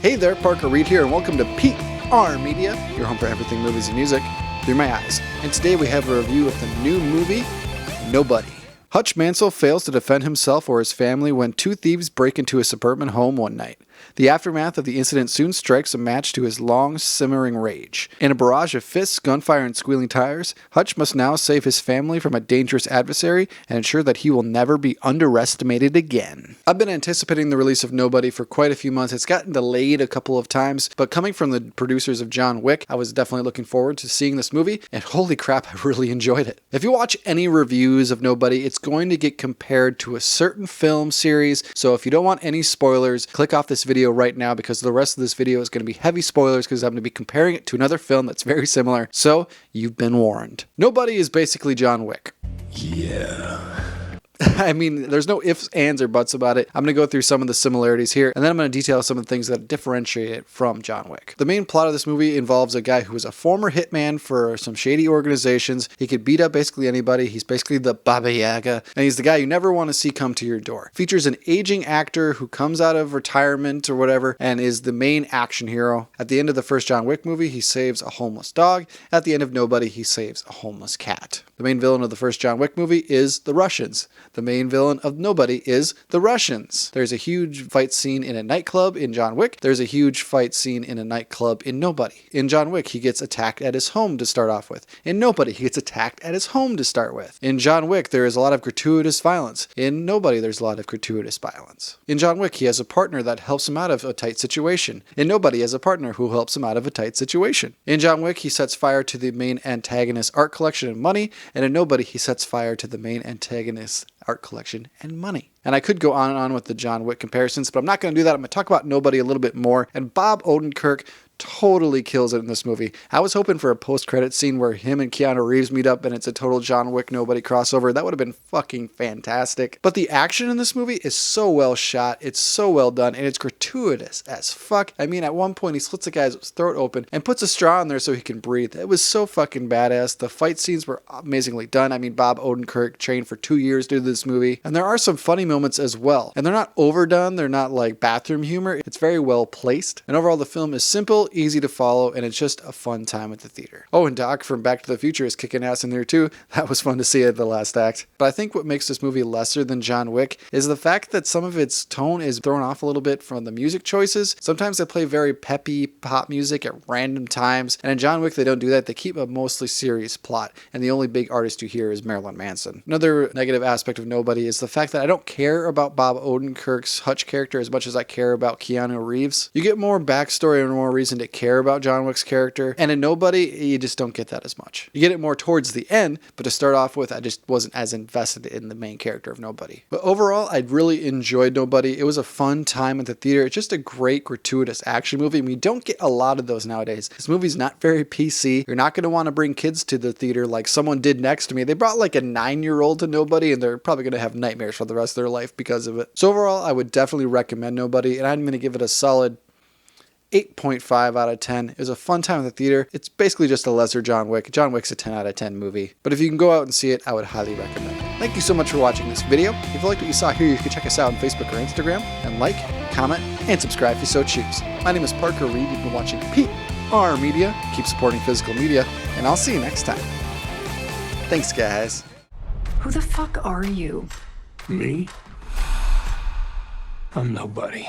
Hey there, Parker Reed here, and welcome to PR Media, your home for everything movies and music through my eyes. And today we have a review of the new movie, Nobody. Hutch Mansell fails to defend himself or his family when two thieves break into his suburban home one night. The aftermath of the incident soon strikes a match to his long, simmering rage. In a barrage of fists, gunfire, and squealing tires, Hutch must now save his family from a dangerous adversary and ensure that he will never be underestimated again. I've been anticipating the release of Nobody for quite a few months. It's gotten delayed a couple of times, but coming from the producers of John Wick, I was definitely looking forward to seeing this movie, and holy crap, I really enjoyed it. If you watch any reviews of Nobody, it's going to get compared to a certain film series, so if you don't want any spoilers, click off this video right now because the rest of this video is going to be heavy spoilers because I'm going to be comparing it to another film that's very similar, so you've been warned. Nobody is basically John Wick. Yeah. I mean, there's no ifs, ands, or buts about it. I'm going to go through some of the similarities here, and then I'm going to detail some of the things that differentiate it from John Wick. The main plot of this movie involves a guy who is a former hitman for some shady organizations. He could beat up basically anybody. He's basically the Baba Yaga, and he's the guy you never want to see come to your door. Features an aging actor who comes out of retirement or whatever and is the main action hero. At the end of the first John Wick movie, he saves a homeless dog. At the end of Nobody, he saves a homeless cat. The main villain of the first John Wick movie is the Russians. The main villain of Nobody is the Russians. There's a huge fight scene in a nightclub in John Wick. There's a huge fight scene in a nightclub in Nobody. In John Wick, he gets attacked at his home to start off with. In Nobody, he gets attacked at his home to start with. In John Wick, there is a lot of gratuitous violence. In Nobody, there's a lot of gratuitous violence. In John Wick, he has a partner that helps him out of a tight situation. In Nobody, he has a partner who helps him out of a tight situation. In John Wick, he sets fire to the main antagonist's art collection and money. And in Nobody, he sets fire to the main antagonist's art collection and money. And I could go on and on with the John Wick comparisons, but I'm not going to do that. I'm going to talk about Nobody a little bit more. And Bob Odenkirk totally kills it in this movie. I was hoping for a post-credit scene where him and Keanu Reeves meet up and it's a total John Wick Nobody crossover. That would have been fucking fantastic. But the action in this movie is so well shot, it's so well done, and it's gratuitous as fuck. I mean, at one point he slits a guy's throat open and puts a straw in there so he can breathe. It was so fucking badass. The fight scenes were amazingly done. I mean, Bob Odenkirk trained for 2 years to do this movie. And there are some funny moments as well. And they're not overdone. They're not like bathroom humor. It's very well placed. And overall, the film is simple, easy to follow, and it's just a fun time at the theater. Oh, and Doc from Back to the Future is kicking ass in there too. That was fun to see at the last act. But I think what makes this movie lesser than John Wick is the fact that some of its tone is thrown off a little bit from the music choices. Sometimes they play very peppy pop music at random times, and in John Wick they don't do that. They keep a mostly serious plot, and the only big artist you hear is Marilyn Manson. Another negative aspect of Nobody is the fact that I don't care about Bob Odenkirk's Hutch character as much as I care about Keanu Reeves. You get more backstory and more reason to care about John Wick's character, and in Nobody, you just don't get that as much. You get it more towards the end, but to start off with, I just wasn't as invested in the main character of Nobody. But overall, I really enjoyed Nobody. It was a fun time at the theater. It's just a great gratuitous action movie, and we don't get a lot of those nowadays. This movie's not very PC. You're not going to want to bring kids to the theater like someone did next to me. They brought like a 9-year-old to Nobody, and they're probably going to have nightmares for the rest of their life because of it. So overall, I would definitely recommend Nobody, and I'm going to give it a solid 8.5 out of 10. It was a fun time at the theater. It's basically just a lesser John Wick. John Wick's a 10 out of 10 movie. But if you can go out and see it, I would highly recommend it. Thank you so much for watching this video. If you liked what you saw here, you can check us out on Facebook or Instagram. And like, comment, and subscribe if you so choose. My name is Parker Reed. You've been watching PR Media. Keep supporting physical media. And I'll see you next time. Thanks, guys. Who the fuck are you? Me? I'm nobody.